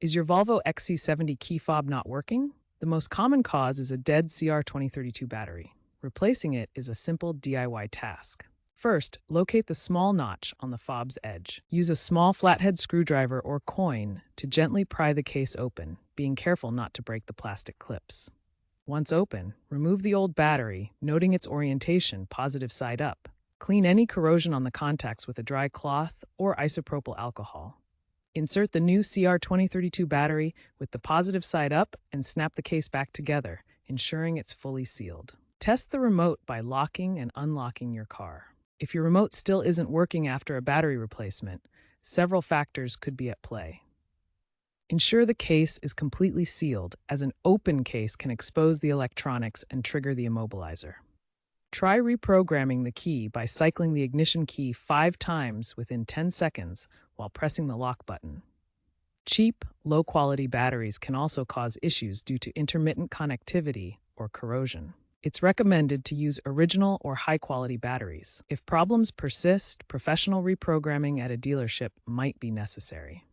Is your Volvo XC70 key fob not working? The most common cause is a dead CR2032 battery. Replacing it is a simple DIY task. First, locate the small notch on the fob's edge. Use a small flathead screwdriver or coin to gently pry the case open, being careful not to break the plastic clips. Once open, remove the old battery, noting its orientation positive side up. Clean any corrosion on the contacts with a dry cloth or isopropyl alcohol. Insert the new CR2032 battery with the positive side up and snap the case back together, ensuring it's fully sealed. Test the remote by locking and unlocking your car. If your remote still isn't working after a battery replacement, several factors could be at play. Ensure the case is completely sealed, as an open case can expose the electronics and trigger the immobilizer. Try reprogramming the key by cycling the ignition key 5 times within 10 seconds while pressing the lock button. Cheap, low-quality batteries can also cause issues due to intermittent connectivity or corrosion. It's recommended to use original or high-quality batteries. If problems persist, professional reprogramming at a dealership might be necessary.